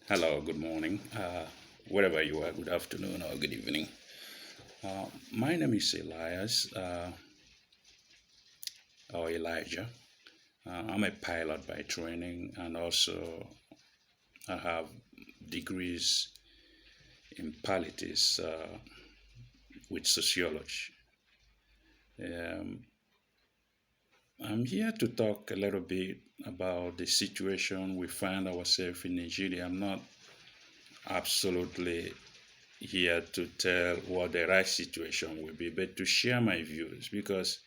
Hello, good morning. Wherever you are, good afternoon or good evening. My name is Elias or Elijah. I'm a pilot by training, and also I have degrees in politics with sociology. Um, I'm here to talk a little bit about the situation we find ourselves in Nigeria. I'm not absolutely here to tell what the right situation will be, but to share my views because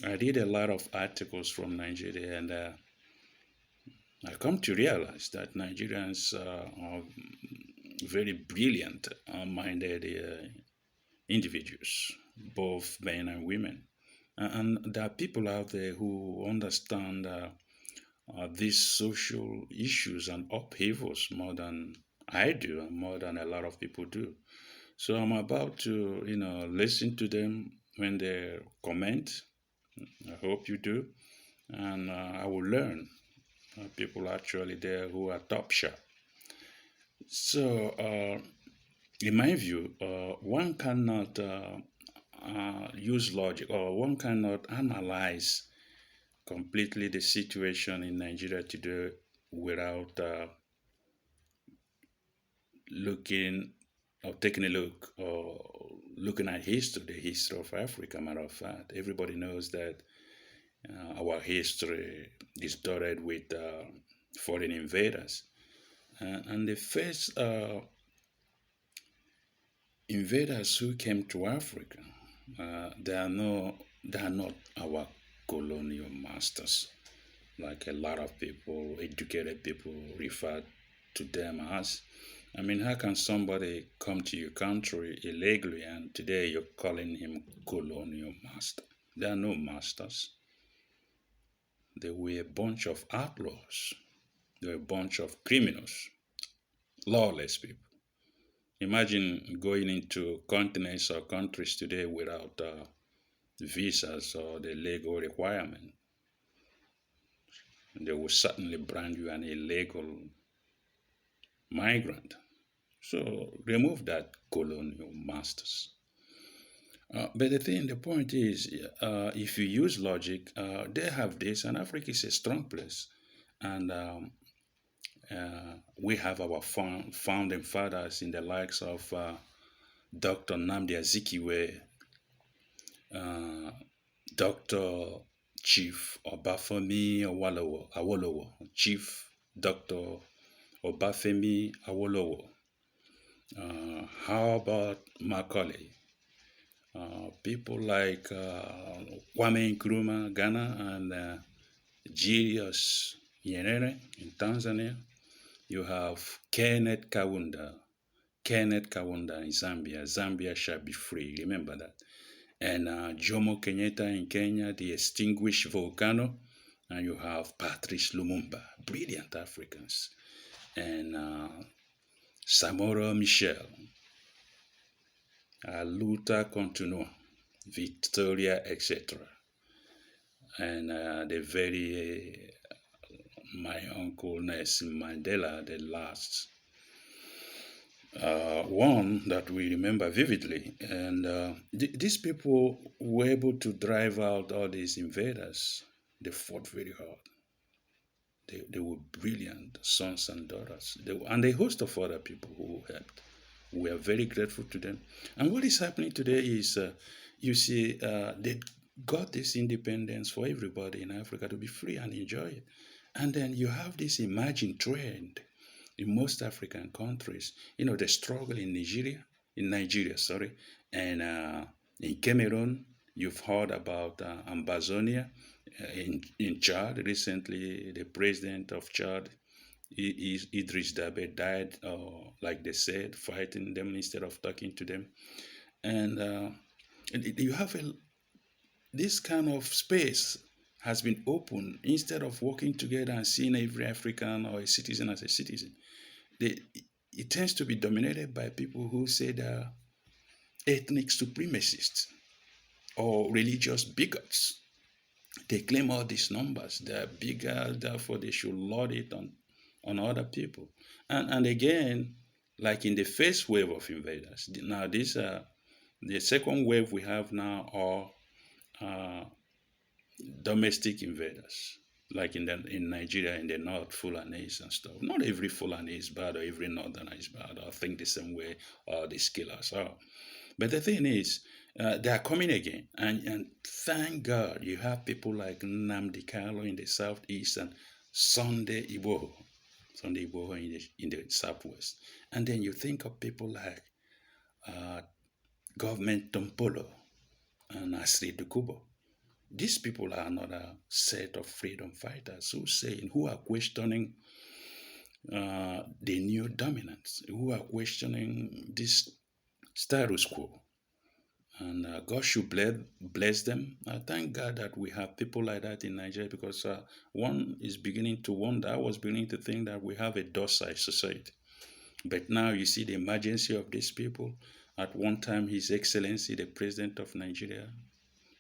I read a lot of articles from Nigeria, and I come to realize that Nigerians are very brilliant, minded individuals, both men and women. And there are people out there who understand these social issues and upheavals more than I do, and more than a lot of people do. So I'm about to, listen to them when they comment. I hope you do, and I will learn. People actually there who are top shot. So, in my view, one cannot use logic, or one cannot analyze completely the situation in Nigeria today without looking or taking a look or looking at history, the history of Africa. Matter of fact, everybody knows that our history is dotted with foreign invaders. And the first invaders who came to Africa, they are no, they are not our colonial masters, like a lot of people, educated people, refer to them as. I mean, how can somebody come to your country illegally and today you're calling him colonial master? There are no masters. They were a bunch of outlaws. They were a bunch of criminals, lawless people. Imagine going into continents or countries today without visas or the legal requirement. They will certainly brand you an illegal migrant. So remove that colonial masters. The point is, if you use logic, they have this, and Africa is a strong place. And we have our founding fathers in the likes of Dr. Nnamdi Azikiwe, uh, Dr. Chief Obafemi Awolowo, Chief Dr. Obafemi Awolowo. How about Macaulay? People like Kwame Nkrumah, Ghana, and Julius Nyerere in Tanzania. You have Kenneth Kaunda in Zambia. Zambia shall be free. Remember that. And Jomo Kenyatta in Kenya, the extinguished volcano. And you have Patrice Lumumba, brilliant Africans. And Samora Michel, Luther Continua, Victoria, etc. And the very, my uncle Nelson Mandela, the last one that we remember vividly. And these people were able to drive out all these invaders. They fought very hard. They were brilliant sons and daughters. And a host of other people who helped. We are very grateful to them. And what is happening today is, you see, they got this independence for everybody in Africa to be free and enjoy it. And then you have this emerging trend in most African countries. You know, the struggle in Nigeria, sorry, and in Cameroon. You've heard about Ambazonia in Chad. Recently, the president of Chad, Idris Dabe, died, like they said, fighting them instead of talking to them. And you have this kind of space has been opened instead of working together and seeing every African or a citizen as a citizen. They, it tends to be dominated by people who say they're ethnic supremacists or religious bigots. They claim all these numbers. They're bigger, therefore they should lord it on on other people. And again, like in the first wave of invaders, now this the second wave we have now are uh, domestic invaders, like in Nigeria, in the north, Fulanese and stuff. Not every Fulani is bad or every Northerner is bad or think the same way or the killers are. But the thing is, they are coming again. And thank God you have people like Nnamdi Kano in the southeast and Sunday Igboho in the southwest. And then you think of people like uh, Government Tompolo and Asri Dukubo. These people are another set of freedom fighters who are questioning the new dominance, who are questioning this status quo. And God should bless them. I thank God that we have people like that in Nigeria because one is beginning to wonder. I was beginning to think that we have a docile society. But now you see the emergency of these people. At one time, His Excellency, the President of Nigeria,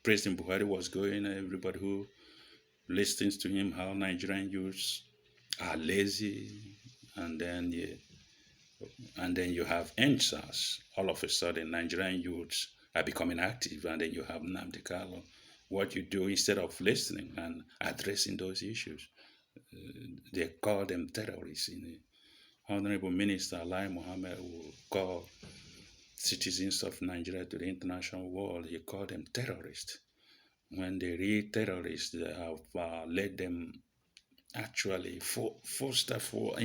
President Buhari was going, everybody who listens to him, how Nigerian youths are lazy, and then yeah, and then you have NSAS. All of a sudden, Nigerian youths are becoming active, and then you have Nnamdi Kano. What you do instead of listening and addressing those issues, they call them terrorists. Honorable Minister Lai Mohammed will call citizens of Nigeria to the international world. He called them terrorists. When they read terrorists, they have let them actually foster for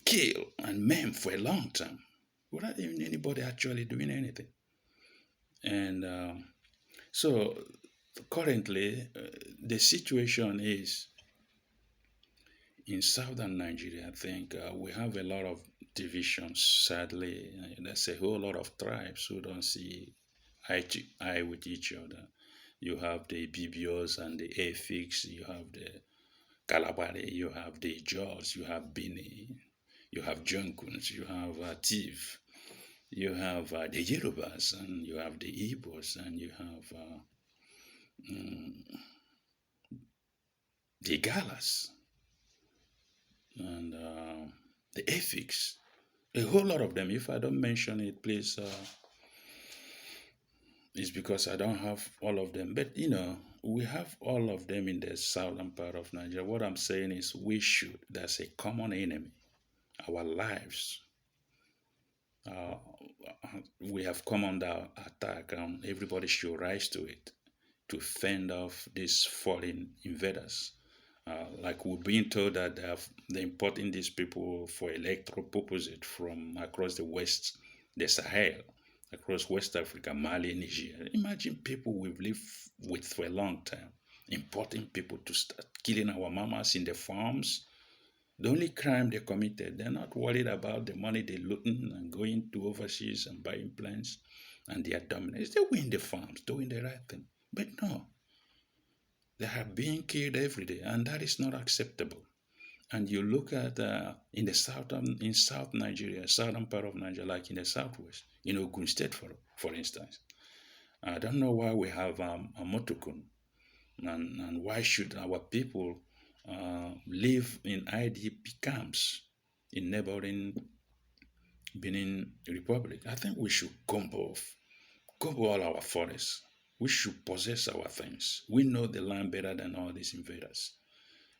kill and maim for a long time without even anybody actually doing anything. And so currently, the situation is in southern Nigeria. I think we have a lot of divisions. Sadly, there's a whole lot of tribes who don't see eye with each other. You have the BBOs and the AFIX, you have the Kalabari, you have the Jaws, you have Bini, you have Junkuns, you have Tiv, you have the Yorubas, and you have the Igbos, and you have the Galas, and the Effiks. A whole lot of them. If I don't mention it, please, it's because I don't have all of them. But we have all of them in the southern part of Nigeria. What I'm saying is, there's a common enemy, our lives. We have come under attack, and everybody should rise to it to fend off these foreign invaders. Like we're being told that they're importing these people for electoral purposes from across the West, the Sahel, across West Africa, Mali, Niger. Imagine people we've lived with for a long time, importing people to start killing our mamas in the farms. The only crime they committed, they're not worried about the money they're looting and going to overseas and buying plants and their dominance. They were in the farms doing the right thing. But no, they are being killed every day, and that is not acceptable. And you look at in South Nigeria, southern part of Nigeria, like in the southwest, in Ogun State, for instance. I don't know why we have a Motokun, and why should our people live in IDP camps in neighboring Benin Republic. I think we should combo all our forests. We should possess our things. We know the land better than all these invaders.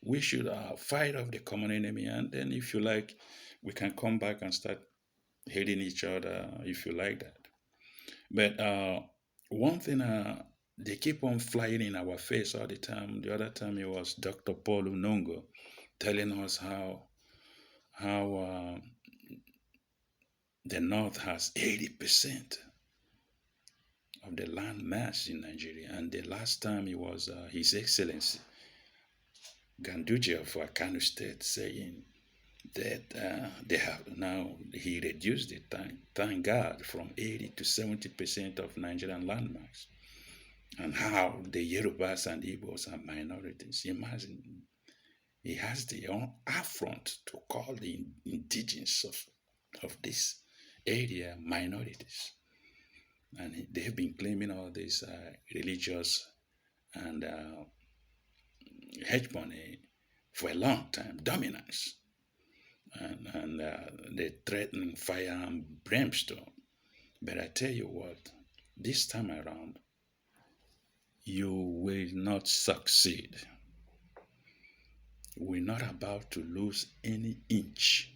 We should fight off the common enemy, and then, if you like, we can come back and start hating each other, if you like that. But one thing, they keep on flying in our face all the time. The other time it was Dr. Paul Unongo telling us how the North has 80% of the land mass in Nigeria. And the last time it was His Excellency Ganduje of Kano State saying that they have now, he reduced it, thank God, from 80 to 70% of Nigerian landmass. And how the Yorubas and Igbos are minorities. Imagine, he has the affront to call the indigenous of this area minorities. And they've been claiming all this religious and hegemony for a long time, dominance, and they threaten fire and brimstone. But I tell you what, this time around, you will not succeed. We're not about to lose any inch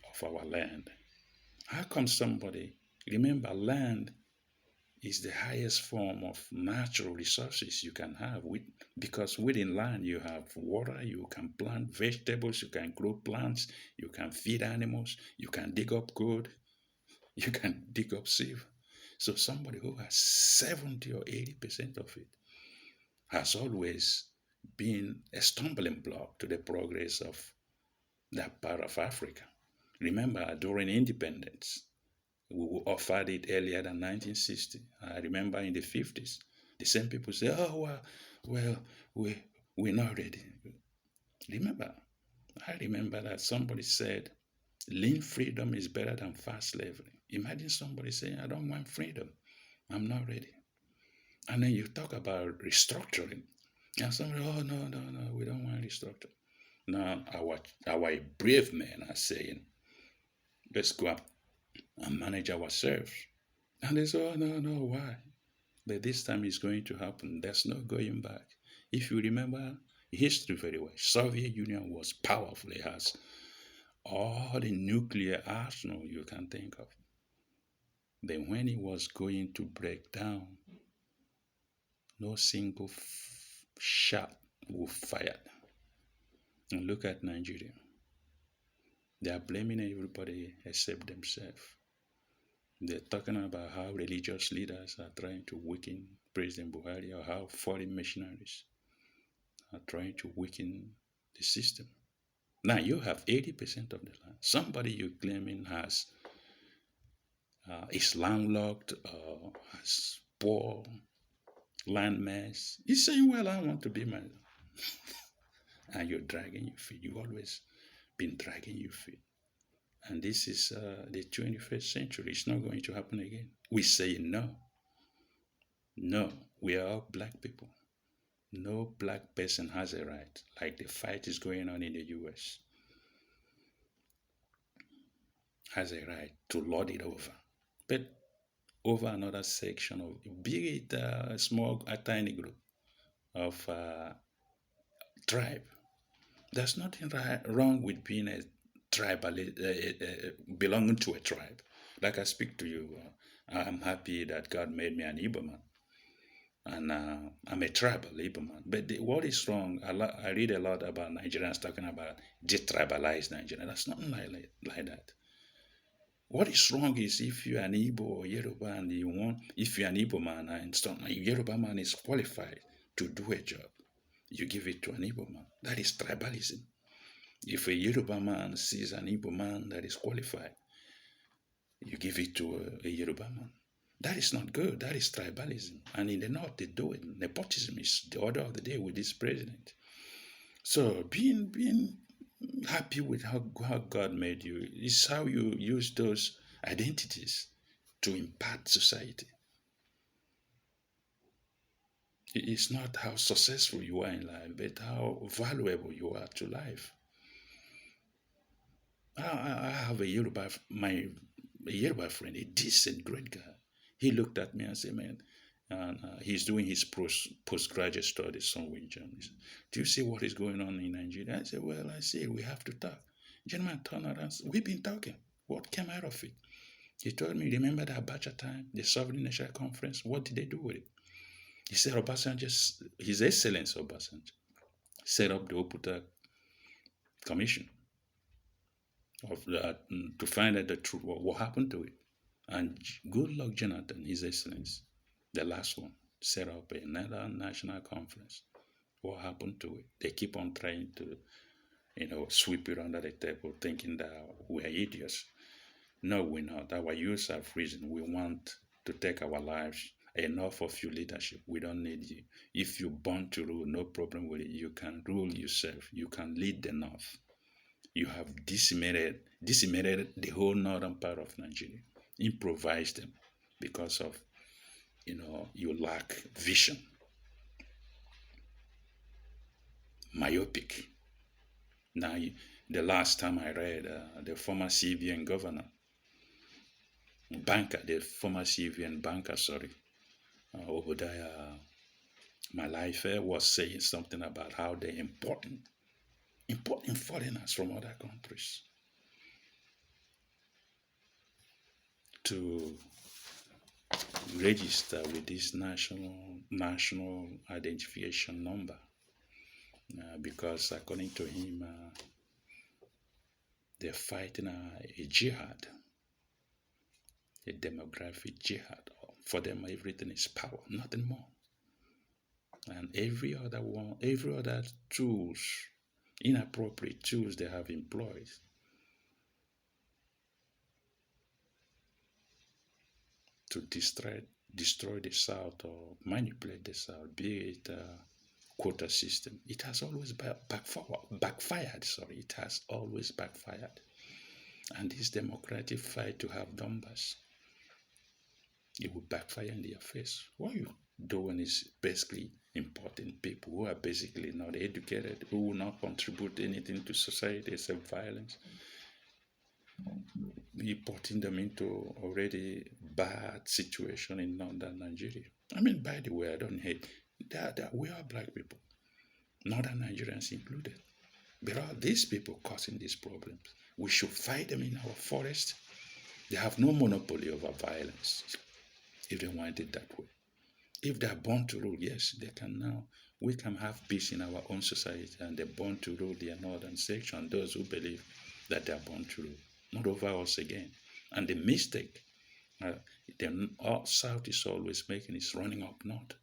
of our land. How come somebody, remember, land is the highest form of natural resources you can have because within land you have water, you can plant vegetables, you can grow plants, you can feed animals, you can dig up gold, you can dig up silver. So somebody who has 70 or 80% of it has always been a stumbling block to the progress of that part of Africa. Remember, during independence, we offered it earlier than 1960. I remember in the 50s, the same people say, oh, well, we, we're not ready. Remember, I remember that somebody said, lean freedom is better than fast slavery. Imagine somebody saying, I don't want freedom. I'm not ready. And then you talk about restructuring. And somebody, oh, no, we don't want restructuring. Now, our brave men are saying, let's go up and manage ourselves. And they say, oh, no, why? But this time it's going to happen. There's no going back. If you remember history very well, Soviet Union was powerful. It has all the nuclear arsenal you can think of. Then when it was going to break down, no single shot was fired. And look at Nigeria. They are blaming everybody except themselves. They're talking about how religious leaders are trying to weaken President Buhari or how foreign missionaries are trying to weaken the system. Now you have 80% of the land. Somebody you're claiming is landlocked or has poor land mass. He's saying, well, I want to be my... And you're dragging your feet. You've always been dragging your feet. And this is the 21st century. It's not going to happen again. We say no. No, we are all black people. No black person has a right, like the fight is going on in the US, has a right to lord it over. But over another section of, be it a small, a tiny group of tribe. There's nothing wrong with being a tribal, belonging to a tribe. Like I speak to you, I'm happy that God made me an Igbo man. And I'm a tribal Igbo man. But what is wrong, I read a lot about Nigerians talking about detribalized Nigeria. That's nothing like that. What is wrong is if you're an Igbo or Yoruba and if you're an Igbo man and a Yoruba man is qualified to do a job, you give it to an Igbo man. That is tribalism. If a Yoruba man sees an Igbo man that is qualified, you give it to a Yoruba man. That is not good. That is tribalism. And in the North, they do it. Nepotism is the order of the day with this president. So being happy with how God made you is how you use those identities to impact society. It's not how successful you are in life, but how valuable you are to life. I have a Yoruba friend, a decent, great guy. He looked at me and said, man, and he's doing his postgraduate studies somewhere in Germany. Said, do you see what is going on in Nigeria? I said, well, I see, we have to talk. Gentleman turned around and said, we've been talking. What came out of it? He told me, remember the Abacha time, the Sovereign National Conference? What did they do with it? He said, Obasanjo, His Excellency Obasanjo, set up the Oputa Commission to find out the truth, what happened to it. And Goodluck Jonathan, His Excellency, the last one, set up another national conference. What happened to it? They keep on trying to, sweep it under the table, thinking that we're idiots. No, we're not. Our youth have risen. We want to take our lives. Enough of your leadership. We don't need you. If you're born to rule, no problem with it. You can rule yourself. You can lead the North. You have decimated the whole northern part of Nigeria. Improvised them because of, you lack vision. myopic. Now, the last time I read, the former CBN governor, banker, the former CBN banker, sorry, Obadiah Malaife was saying something about how they importing foreigners from other countries to register with this national identification number, because according to him, they're fighting a jihad, a demographic jihad. For them, everything is power, nothing more. And every other tools, inappropriate tools they have employed to destroy the South or manipulate the South, be it quota system. It has always backfired. Sorry, it has always backfired. And this democratic fight to have numbers, it will backfire in their face. What you doing is basically importing people who are basically not educated, who will not contribute anything to society except violence. Importing them into already bad situation in northern Nigeria. I mean, by the way, I don't hate. We are black people, northern Nigerians included. But are these people causing these problems? We should fight them in our forest. They have no monopoly over violence, if they want it that way. If they are born to rule, yes, they can now. We can have peace in our own society, and they're born to rule their northern section, those who believe that they are born to rule, not over us again. And the mistake the South is always making is running up north.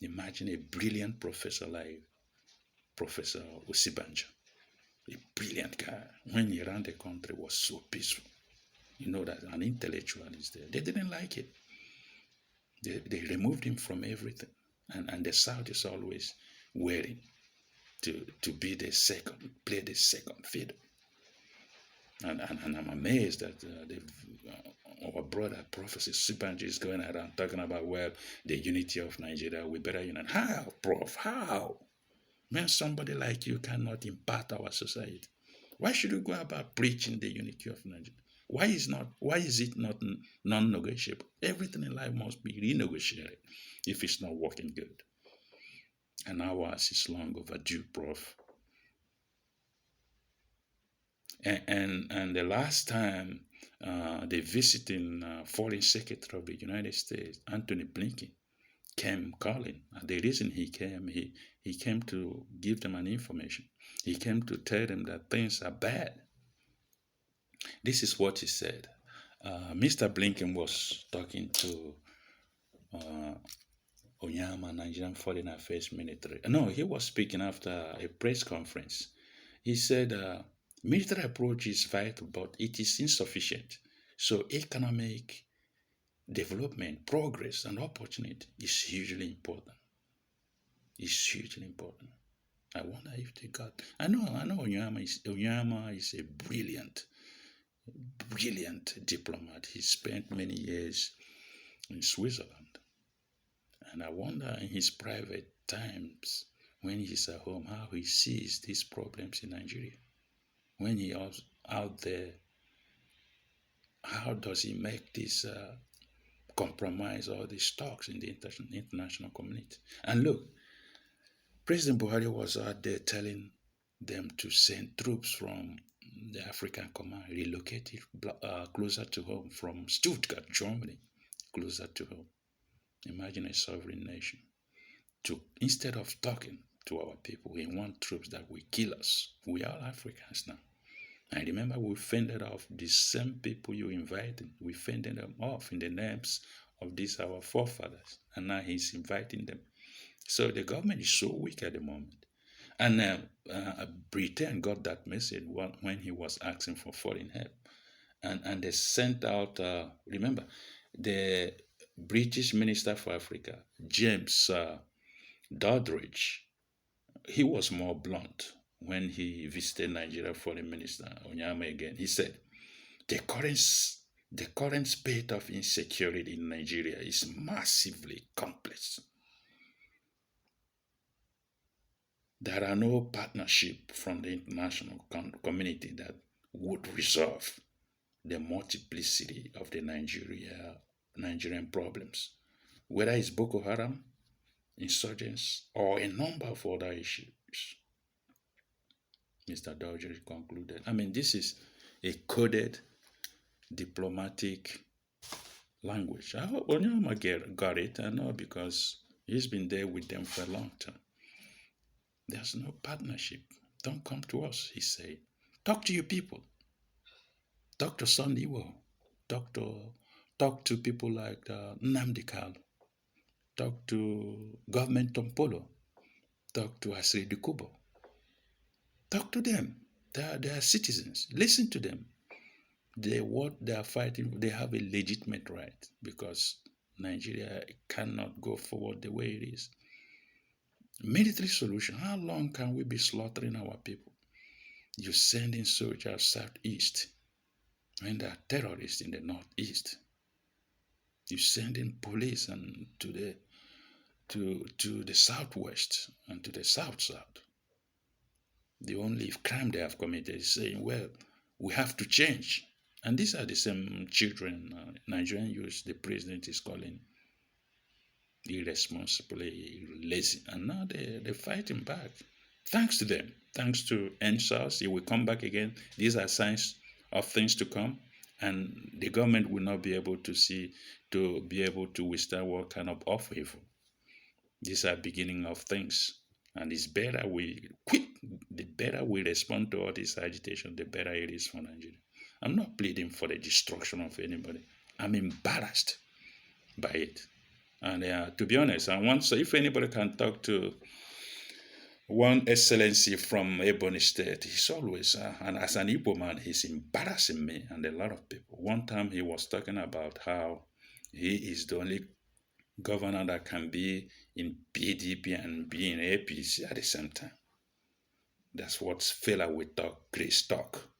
Imagine a brilliant professor like Professor Osibanjo, a brilliant guy. When he ran the country, was so peaceful. You know that an intellectual is there. They didn't like it. They removed him from everything. And the South is always waiting to be the second, play the second fiddle. And I'm amazed that our brother Professor Sibanji is going around talking about, well, the unity of Nigeria, we better unite. How, Prof? How? Man, somebody like you cannot impart our society. Why should we go about preaching the unity of Nigeria? Why is it not non-negotiable? Everything in life must be renegotiated if it's not working good. And ours is long overdue, Prof. And the last time the visiting Foreign Secretary of the United States, Anthony Blinken, came calling, and the reason he came to give them an information. He came to tell them that things are bad. This is what he said. Mr. Blinken was talking to Onyama, Nigerian Foreign Affairs Ministry. No, he was speaking after a press conference. He said, military approach is vital, but it is insufficient. So economic development, progress, and opportunity is hugely important. It's hugely important. I wonder if they got. I know. Onyama is a brilliant diplomat. He spent many years in Switzerland, and I wonder in his private times when he's at home how he sees these problems in Nigeria. When he is out there, how does he make this compromise all these talks in the international community? And look, President Buhari was out there telling them to send troops from the African Command, relocated closer to home from Stuttgart, Germany, closer to home. Imagine a sovereign nation. Instead of talking to our people, we want troops that will kill us. We are all Africans now. I remember we fended off the same people you invited. We fended them off in the names of these our forefathers. And now he's inviting them. So the government is so weak at the moment. And Britain got that message when he was asking for foreign help. And they sent out, remember, the British Minister for Africa, James Doddridge, he was more blunt when he visited Nigeria Foreign Minister Onyama again. He said, the current state of insecurity in Nigeria is massively complex. There are no partnership from the international community that would resolve the multiplicity of the Nigerian problems, whether it's Boko Haram, insurgents, or a number of other issues. Mr. Dodger concluded. I mean, this is a coded diplomatic language. I hope Onyema got it. I know because he's been there with them for a long time. There's no partnership. Don't come to us, he said. Talk to your people. Talk to Sandiwo. Talk to people like Nnamdi Kanu. Talk to government Tompolo. Talk to Asri Kubo. Talk to them. They are citizens. Listen to them. What they are fighting, they have a legitimate right because Nigeria cannot go forward the way it is. Military solution. How long can we be slaughtering our people? You send in soldiers southeast when there are terrorists in the northeast. You send in police and to the southwest and to the south. The only crime they have committed is saying, well, we have to change. And these are the same children, Nigerian youth, the president is calling irresponsibly lazy. And now they're fighting back. Thanks to them, thanks to NSAS, it will come back again. These are signs of things to come. And the government will not be able to withstand what kind of upheaval. These are beginning of things. And it's better we quick, the better we respond to all this agitation, the better it is for Nigeria. I'm not pleading for the destruction of anybody. I'm embarrassed by it. And to be honest, so if anybody can talk to one excellency from Ebony State, he's always, and as an Igbo man, he's embarrassing me and a lot of people. One time he was talking about how he is the only governor that can be in PDP and be in APC at the same time. That's what fella we talk, Grace talk.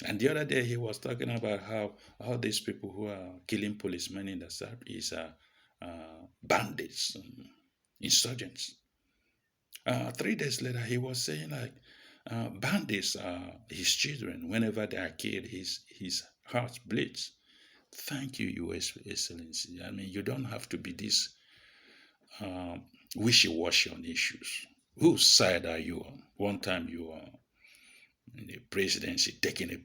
And the other day he was talking about how all these people who are killing policemen in the southeast are bandits, insurgents. 3 days later he was saying like bandits are his children. Whenever they are killed, his heart bleeds. Thank you, Your Excellency. I mean, you don't have to be this wishy-washy on issues. Whose side are you on? One time you are in the presidency taking a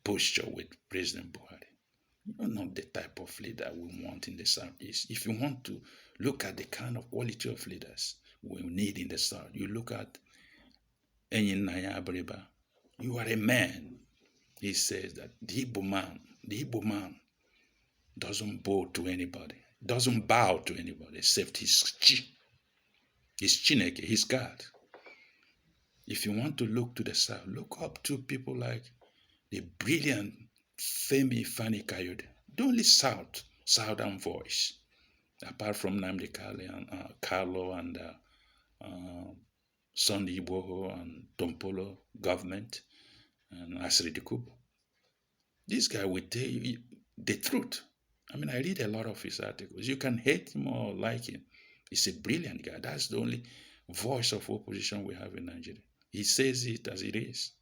posture with President Buhari. You're not the type of leader we want in the Southeast. If you want to look at the kind of quality of leaders we need in the South, you look at Enyin Naya Abriba. You are a man. He says that the Igbo man doesn't bow to anybody, except his Chineke, his God. If you want to look to the South, look up to people like the brilliant Femi Fani Kayode. The only Southern voice, apart from Nnamdi Carlo and Sunday Igboho and Tompolo government and Asri Kubo. This guy will tell you the truth. I mean, I read a lot of his articles. You can hate him or like him. He's a brilliant guy. That's the only voice of opposition we have in Nigeria. He says it as it is.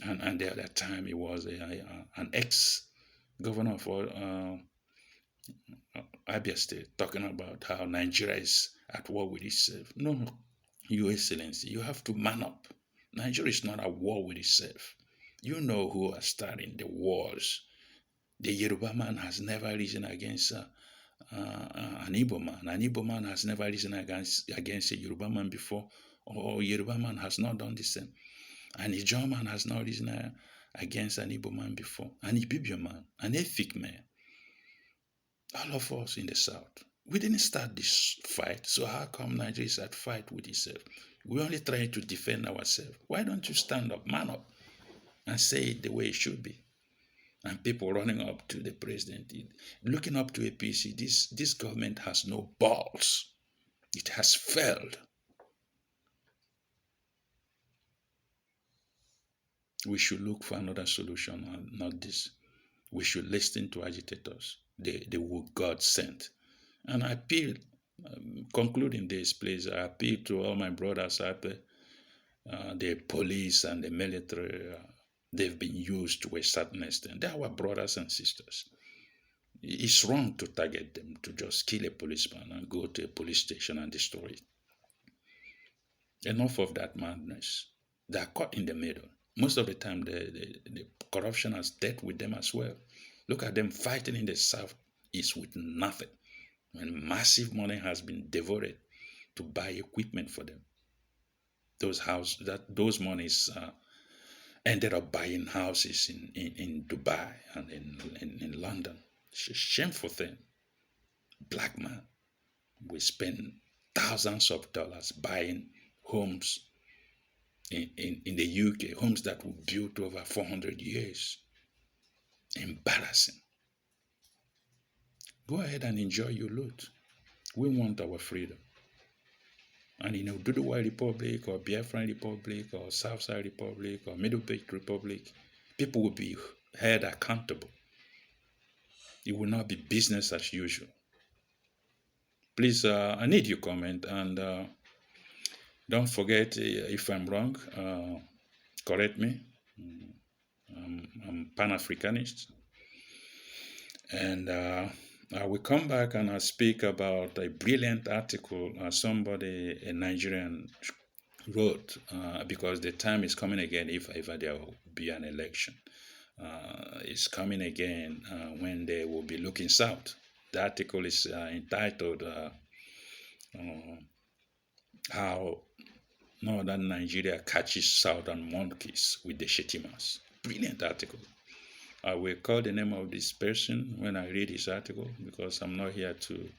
And at that time, he was an ex-governor for Abia State, talking about how Nigeria is at war with itself. No, Your Excellency, you have to man up. Nigeria is not at war with itself. You know who are starting the wars. The Yoruba man has never risen against an Igbo man. An Igbo man has never risen against a Yoruba man before, or Yoruba man has not done the same. An Ijaw man has not risen against an Igbo man before. An Ibibio man, an Efik man. All of us in the South. We didn't start this fight, so how come Nigeria is at fight with itself? We're only trying to defend ourselves. Why don't you stand up, man up, and say it the way it should be? And people running up to the president, looking up to APC, this government has no balls. It has failed. We should look for another solution, not this. We should listen to agitators, the word God sent. And I appeal Concluding this, please, I appeal to all my brothers out there, the police and the military. They've been used to a certain extent. They're our brothers and sisters. It's wrong to target them, to just kill a policeman and go to a police station and destroy it. Enough of that madness. They are caught in the middle. Most of the time, the corruption has dealt with them as well. Look at them fighting in the south east with nothing, when massive money has been devoted to buy equipment for them. Those monies ended up buying houses in Dubai and in London. It's a shameful thing. Black man, we spend thousands of dollars buying homes in the UK, homes that were built over 400 years. Embarrassing. Go ahead and enjoy your loot. We want our freedom. And Duduwa Republic or Biafran Republic or Southside Republic or Middle Belt Republic, people will be held accountable. It will not be business as usual. Please, I need your comment, and don't forget, if I'm wrong, correct me. I'm Pan-Africanist. And I will come back and I'll speak about a brilliant article somebody, a Nigerian, wrote, because the time is coming again if ever there will be an election. It's coming again when they will be looking south. The article is entitled How Northern Nigeria Catches Southern Monkeys with the Shetimas. Brilliant article. I will call the name of this person when I read his article, because I'm not here to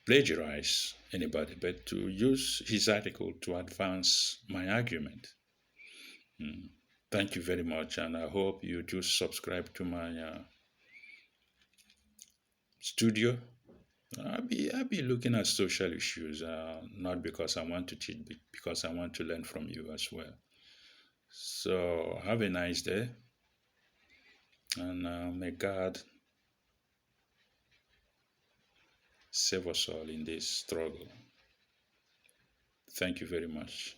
plagiarize anybody, but to use his article to advance my argument. Thank you very much, and I hope you do subscribe to my studio. I'll be looking at social issues, not because I want to teach, but because I want to learn from you as well. So have a nice day, and may God save us all in this struggle. Thank you very much.